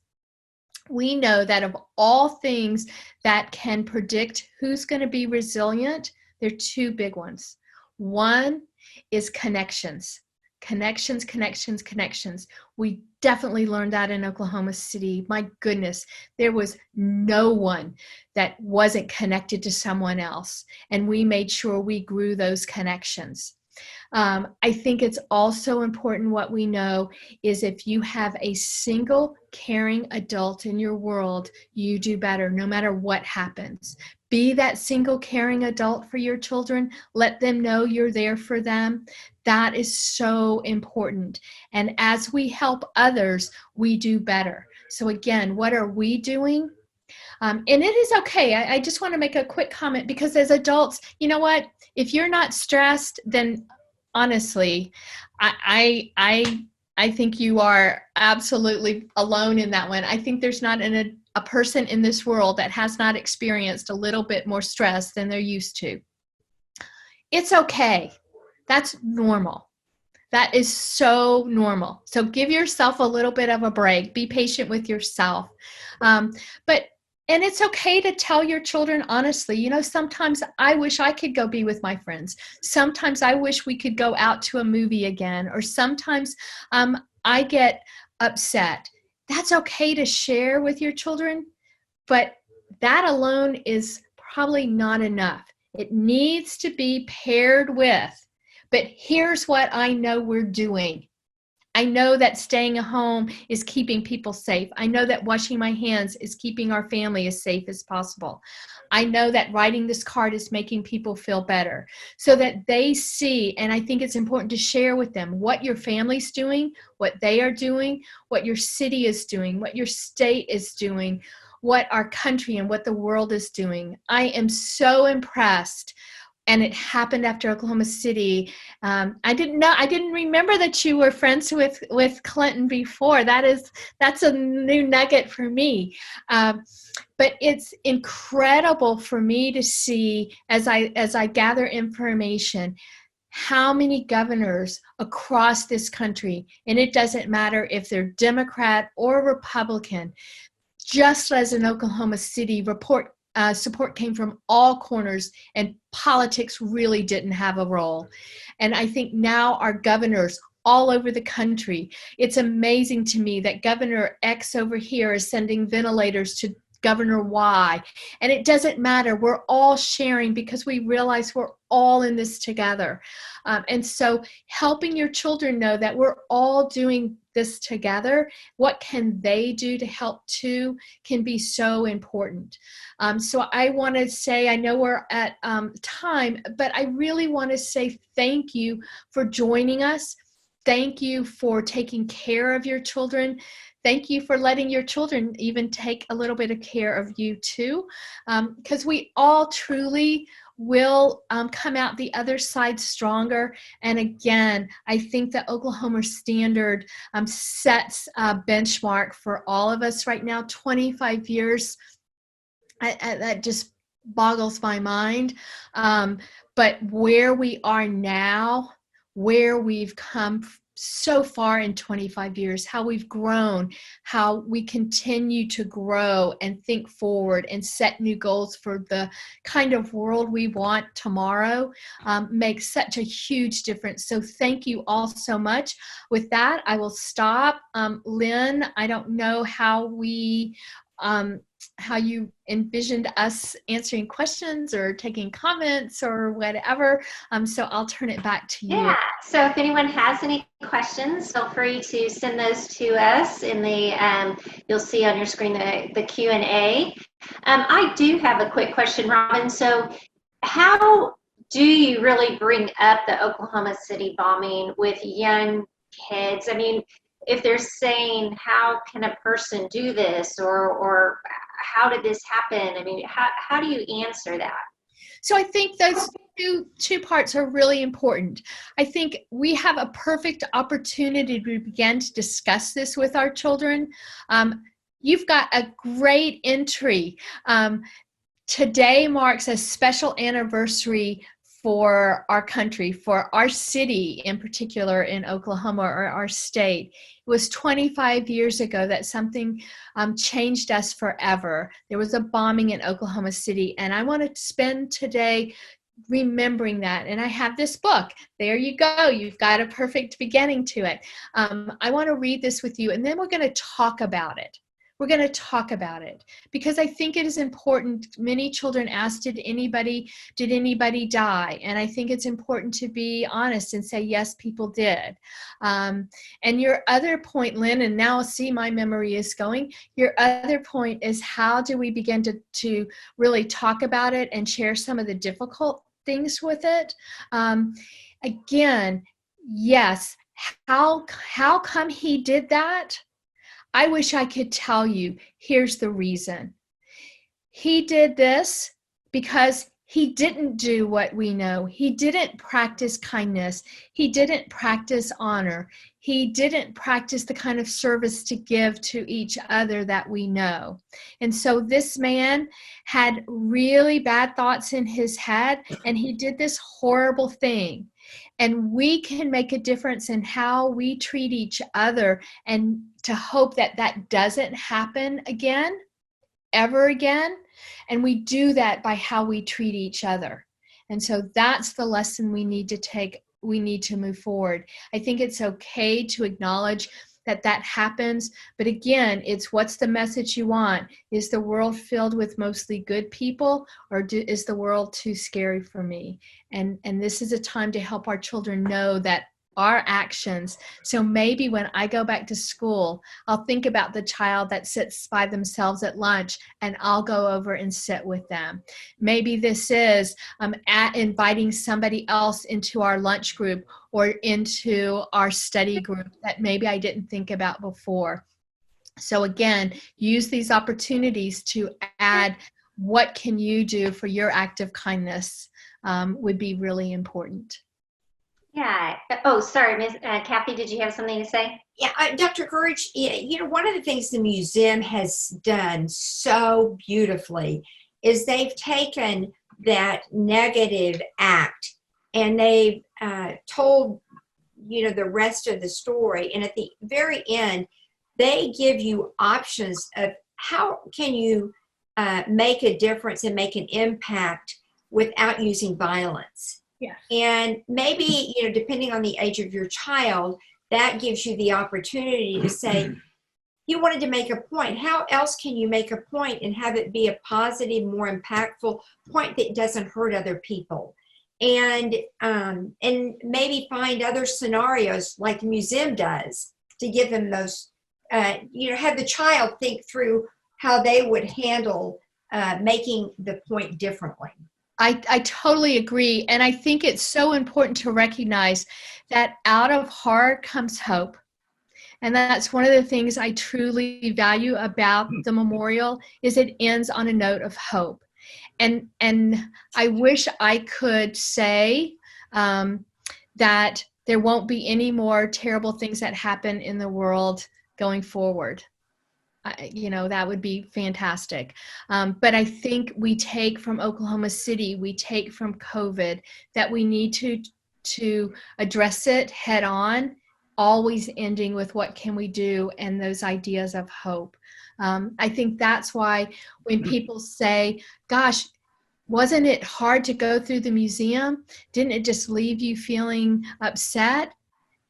D: We know that of all things that can predict who's going to be resilient, there are 2 big ones. One is connections. Connections, connections, connections. We definitely learned that in Oklahoma City. My goodness, there was no one that wasn't connected to someone else. And we made sure we grew those connections. I think it's also important, what we know is if you have a single caring adult in your world, you do better no matter what happens. Be that single caring adult for your children. Let them know you're there for them. That is so important. And as we help others, we do better. So again, what are we doing? And it is okay. I just want to make a quick comment, because as adults, you know what? If you're not stressed, then honestly, I think you are absolutely alone in that one. I think there's not a person in this world that has not experienced a little bit more stress than they're used to. It's okay. That's normal. That is so normal. So give yourself a little bit of a break. Be patient with yourself. And it's okay to tell your children honestly, you know, sometimes I wish I could go be with my friends. Sometimes I wish we could go out to a movie again. Or sometimes I get upset. That's okay to share with your children, but that alone is probably not enough. It needs to be paired with, but here's what I know we're doing. I know that staying at home is keeping people safe. I know that washing my hands is keeping our family as safe as possible. I know that writing this card is making people feel better, so that they see, and I think it's important to share with them what your family's doing, what they are doing, what your city is doing, what your state is doing, what our country and what the world is doing. I am so impressed. And it happened after Oklahoma City. I didn't remember that you were friends with Clinton before. That's a new nugget for me. But it's incredible for me to see, as I gather information, how many governors across this country, and it doesn't matter if they're Democrat or Republican, just as in Oklahoma City, report support came from all corners, and politics really didn't have a role. And I think now our governors all over the country, it's amazing to me that Governor X over here is sending ventilators to Governor Y. And it doesn't matter. We're all sharing because we realize we're all in this together. And so helping your children know that we're all doing this together, what can they do to help too, can be so important. So I want to say, I know we're at time, but I really want to say thank you for joining us. Thank you for taking care of your children. Thank you for letting your children even take a little bit of care of you too, because we all truly will come out the other side stronger. And again, I think the Oklahoma Standard sets a benchmark for all of us right now. 25 years, that just boggles my mind. But where we are now, where we've come so far in 25 years, how we've grown, how we continue to grow and think forward and set new goals for the kind of world we want tomorrow, makes such a huge difference. So thank you all so much. With that, I will stop. Lynn, I don't know how you envisioned us answering questions or taking comments or whatever. So I'll turn it back to you.
A: Yeah, so if anyone has any questions, feel free to send those to us in the, you'll see on your screen the Q&A. I do have a quick question, Robin. So how do you really bring up the Oklahoma City bombing with young kids? I mean, if they're saying, how can a person do this, or how did this happen? I mean, how do you answer that?
D: So I think those two parts are really important. I think we have a perfect opportunity to begin to discuss this with our children. You've got a great entry. Today marks a special anniversary for our country, for our city in particular in Oklahoma, or our state. It was 25 years ago that something changed us forever. There was a bombing in Oklahoma City, and I want to spend today remembering that. And I have this book. There you go. You've got a perfect beginning to it. I want to read this with you, and then we're going to talk about it. We're going to talk about it because I think it is important. Many children ask, did anybody die? And I think it's important to be honest and say, yes, people did. And your other point, Lynn, and now see my memory is going, your other point is, how do we begin to really talk about it and share some of the difficult things with it? Again, yes, how come he did that? I wish I could tell you, here's the reason. He did this because he didn't do what we know. He didn't practice kindness. He didn't practice honor. He didn't practice the kind of service to give to each other that we know. And so this man had really bad thoughts in his head, and he did this horrible thing. And we can make a difference in how we treat each other, and to hope that that doesn't happen again, ever again. And we do that by how we treat each other. And so that's the lesson we need to take. We need to move forward. I think it's okay to acknowledge that happens. But again, it's, what's the message you want? Is the world filled with mostly good people, or is the world too scary for me? And this is a time to help our children know that our actions. So maybe when I go back to school, I'll think about the child that sits by themselves at lunch, and I'll go over and sit with them. Maybe this is inviting somebody else into our lunch group or into our study group that maybe I didn't think about before. So again, use these opportunities to add, what can you do for your act of kindness, would be really important.
A: Yeah. Oh, sorry, Miss Cathy, did you have something to say?
C: Yeah, Dr. Gurwitch, one of the things the museum has done so beautifully is they've taken that negative act and they've told, the rest of the story. And at the very end, they give you options of how can you make a difference and make an impact without using violence.
D: Yeah.
C: And maybe, depending on the age of your child, that gives you the opportunity to say, you wanted to make a point. How else can you make a point and have it be a positive, more impactful point that doesn't hurt other people? And maybe find other scenarios like the museum does to give them those, have the child think through how they would handle making the point differently.
D: I totally agree. And I think it's so important to recognize that out of horror comes hope. And that's one of the things I truly value about the memorial is it ends on a note of hope. And I wish I could say that there won't be any more terrible things that happen in the world going forward. That would be fantastic. But I think we take from Oklahoma City, we take from COVID that we need to address it head on, always ending with what can we do and those ideas of hope. I think that's why when people say, gosh, wasn't it hard to go through the museum? Didn't it just leave you feeling upset?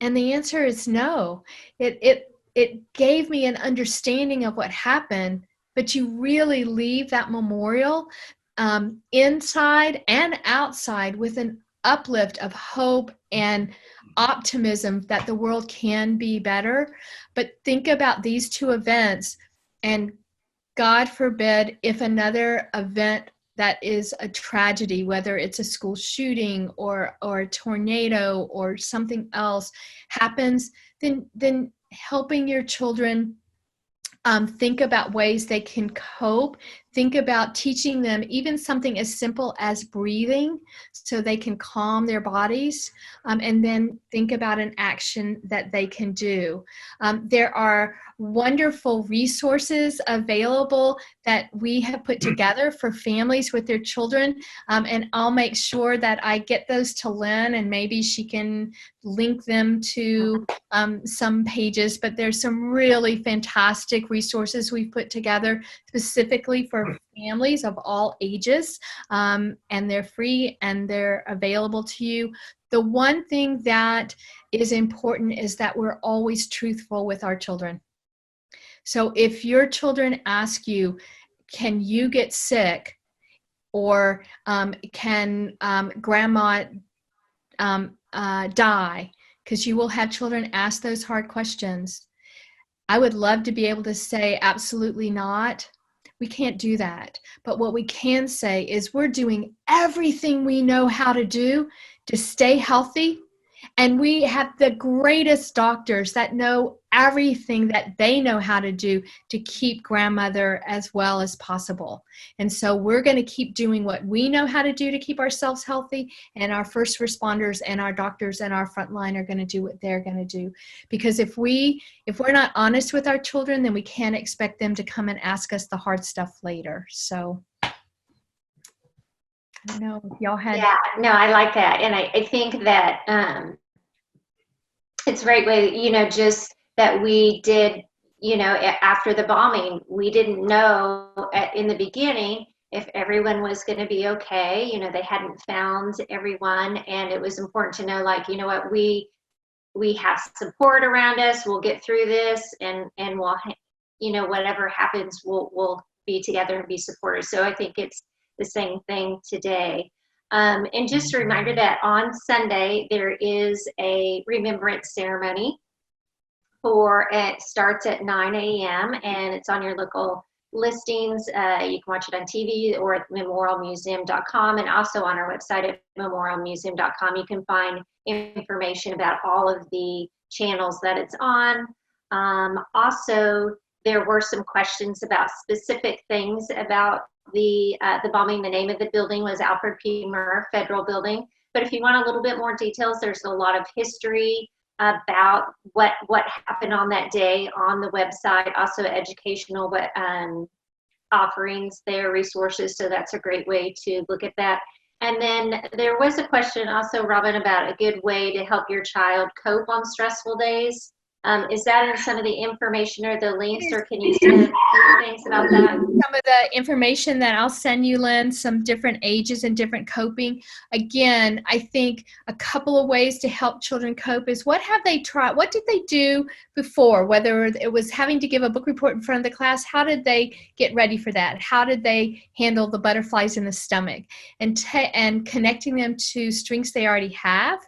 D: And the answer is no. It gave me an understanding of what happened, but you really leave that memorial inside and outside with an uplift of hope and optimism that the world can be better. But think about these two events, and God forbid if another event that is a tragedy, whether it's a school shooting or a tornado or something else happens, then helping your children think about ways they can cope, think about teaching them even something as simple as breathing so they can calm their bodies, and then think about an action that they can do. There are wonderful resources available that we have put together for families with their children, and I'll make sure that I get those to Lynn, and maybe she can link them to some pages, but there's some really fantastic resources we've put together specifically for families of all ages, and they're free and they're available to you. The one thing that is important is that we're always truthful with our children. So if your children ask you, can you get sick, or can grandma die, because you will have children ask those hard questions, I would love to be able to say absolutely not. We can't do that. But what we can say is we're doing everything we know how to do to stay healthy. And we have the greatest doctors that know everything that they know how to do to keep grandmother as well as possible. And so we're going to keep doing what we know how to do to keep ourselves healthy. And our first responders and our doctors and our frontline are going to do what they're going to do. Because if we're not honest with our children, then we can't expect them to come and ask us the hard stuff later. So I don't know if y'all had.
A: Yeah, no, I like that. And I think that it's a great way, just that we did, after the bombing, we didn't know in the beginning if everyone was going to be okay. They hadn't found everyone, and it was important to know, like, you know what, we have support around us. We'll get through this, and we'll, whatever happens, we'll be together and be supporters. So I think it's the same thing today. And just a reminder that on Sunday, there is a Remembrance Ceremony. It starts at 9 a.m. and it's on your local listings. You can watch it on TV or at memorialmuseum.com, and also on our website at memorialmuseum.com. You can find information about all of the channels that it's on. Also, there were some questions about specific things about the bombing. The name of the building was Alfred P. Murrah Federal Building. But if you want a little bit more details, there's a lot of history about what happened on that day on the website. Also educational offerings there, resources. So that's a great way to look at that. And then there was a question also, Robin, about a good way to help your child cope on stressful days. Is that in some of the information or the links, or can you say a few things about that?
D: Some of the information that I'll send you, Lynn, some different ages and different coping. Again, I think a couple of ways to help children cope is what have they tried? What did they do before? Whether it was having to give a book report in front of the class, how did they get ready for that? How did they handle the butterflies in the stomach? And connecting them to strengths they already have.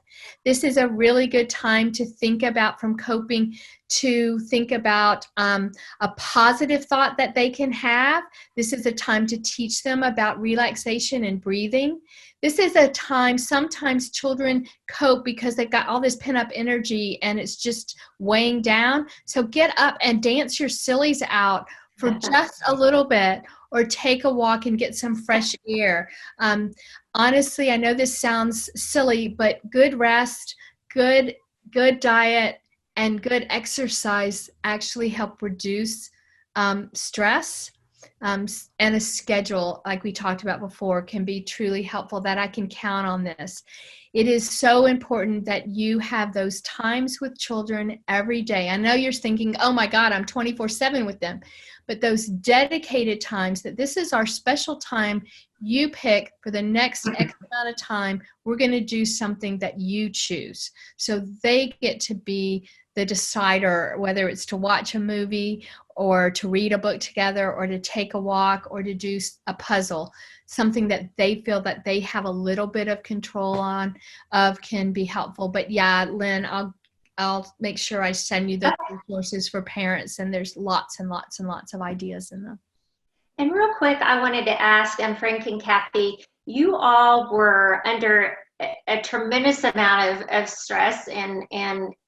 D: This is a really good time to think about, from coping, to think about a positive thought that they can have. This is a time to teach them about relaxation and breathing. This is a time, sometimes children cope because they've got all this pent-up energy and it's just weighing down. So get up and dance your sillies out for just a little bit, or take a walk and get some fresh air. Honestly, I know this sounds silly, but good rest, good diet, and good exercise actually help reduce stress. And a schedule, like we talked about before, can be truly helpful, that I can count on this. It is so important that you have those times with children every day. I know you're thinking, oh my God, I'm 24/7 with them. But those dedicated times, that this is our special time you pick for the next X amount of time, we're going to do something that you choose. So they get to be the decider, whether it's to watch a movie or to read a book together or to take a walk or to do a puzzle, something that they feel that they have a little bit of control of can be helpful. But yeah, Lynn, I'll make sure I send you the resources for parents, and there's lots and lots and lots of ideas in them.
A: And real quick, I wanted to ask, Frank and Cathy, you all were under a tremendous amount of stress, and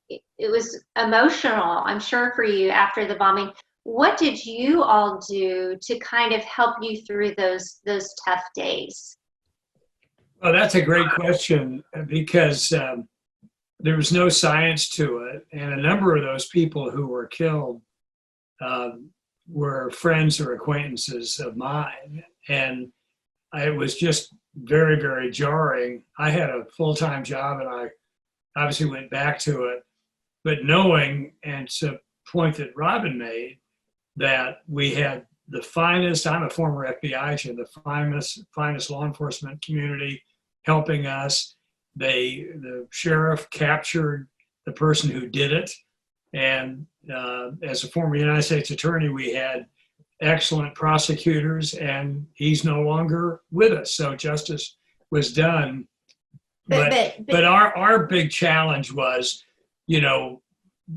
A: it was emotional, I'm sure, for you after the bombing. What did you all do to kind of help you through those tough days?
B: Well, that's a great question, because there was no science to it. And a number of those people who were killed were friends or acquaintances of mine. And it was just very, very jarring. I had a full-time job and I obviously went back to it. But knowing, and it's a point that Robin made, that we had the finest, I'm a former FBI agent, the finest law enforcement community helping us. The sheriff captured the person who did it. And as a former United States attorney, we had excellent prosecutors, and he's no longer with us. So justice was done. But our big challenge was,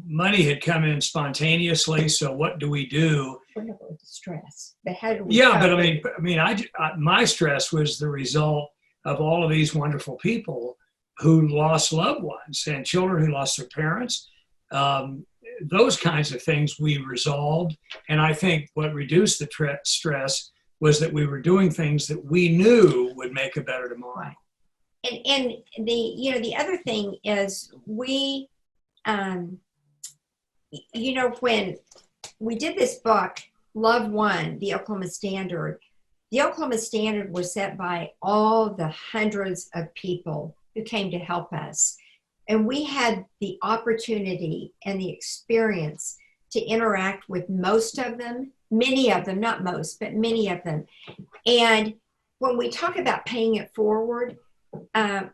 B: money had come in spontaneously. So what do we do?
C: Stress. But how do we?
B: Yeah, but my stress was the result of all of these wonderful people who lost loved ones, and children who lost their parents. Those kinds of things we resolved. And I think what reduced the stress was that we were doing things that we knew would make a better tomorrow.
C: And the other thing is we, when we did this book, Love Won, the Oklahoma Standard was set by all the hundreds of people who came to help us. And we had the opportunity and the experience to interact with most of them, many of them, not most, but many of them. And when we talk about paying it forward,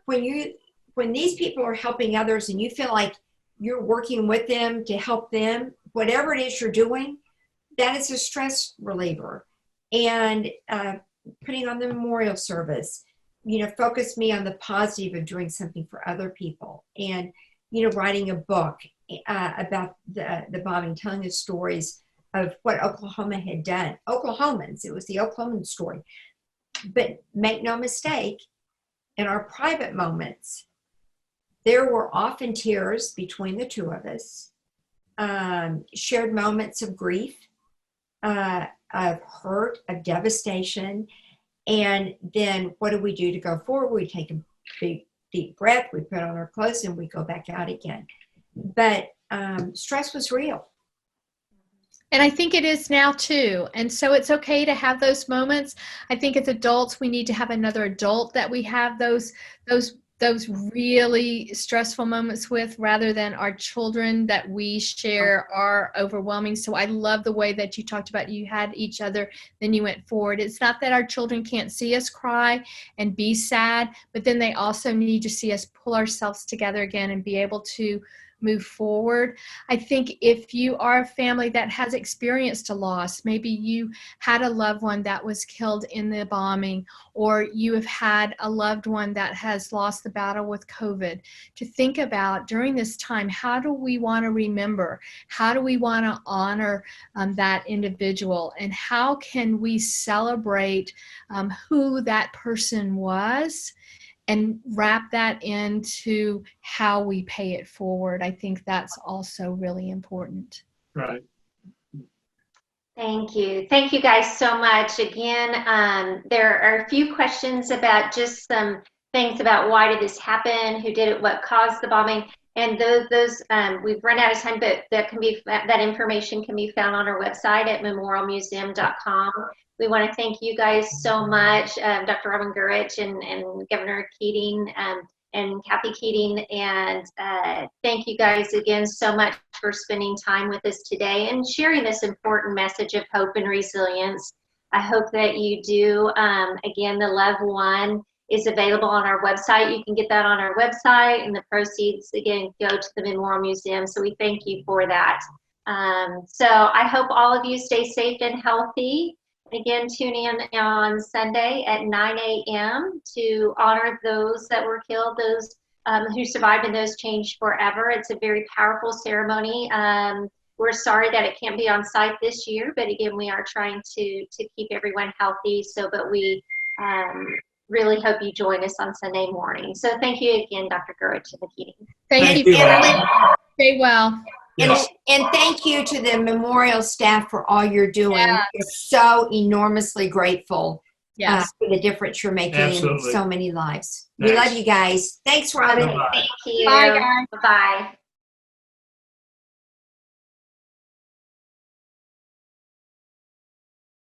C: when these people are helping others and you feel like you're working with them to help them, whatever it is you're doing, that is a stress reliever. And putting on the memorial service, focus me on the positive of doing something for other people. And, writing a book about the bombing, telling the stories of what Oklahoma had done. Oklahomans, it was the Oklahoman story. But make no mistake, in our private moments, there were often tears between the two of us, shared moments of grief, of hurt, of devastation. And then what do we do to go forward? We take a big, deep breath, we put on our clothes, and we go back out again. But stress was real.
D: And I think it is now too. And so it's okay to have those moments. I think as adults, we need to have another adult that we have those those really stressful moments with, rather than our children that we share are overwhelming. So I love the way that you talked about you had each other, then you went forward. It's not that our children can't see us cry and be sad, but then they also need to see us pull ourselves together again and be able to move forward. I think if you are a family that has experienced a loss, maybe you had a loved one that was killed in the bombing, or you have had a loved one that has lost the battle with COVID, to think about during this time, how do we want to remember? How do we want to honor that individual? And how can we celebrate who that person was and wrap that into how we pay it forward? I think that's also really important.
B: Right.
A: Thank you. Thank you guys so much. Again, there are a few questions about just some things about why did this happen, who did it, what caused the bombing, and those we've run out of time, but that information can be found on our website at memorialmuseum.com. We want to thank you guys so much, Dr. Robin Gurwitch and Governor Keating and Cathy Keating, and thank you guys again so much for spending time with us today and sharing this important message of hope and resilience. I hope that you do. Again, the Love One is available on our website. You can get that on our website, and the proceeds, again, go to the Memorial Museum. So we thank you for that. So I hope all of you stay safe and healthy. Again, tune in on Sunday at 9 a.m. to honor those that were killed, those who survived and those changed forever. It's a very powerful ceremony. We're sorry that it can't be on site this year, but again, we are trying to keep everyone healthy. But we really hope you join us on Sunday morning. So thank you again, Dr. Gurwitch and Keating.
D: Thank you. Stay well.
B: Yes.
C: And thank you to the memorial staff for all you're doing.
D: Yes.
C: We're so enormously grateful
D: Yes.
C: for the difference you're making
B: Absolutely.
C: in so many lives.
B: Thanks.
C: We love you guys. Thanks, Robin.
B: Bye-bye.
A: Thank you.
D: Bye, guys.
A: Bye-bye.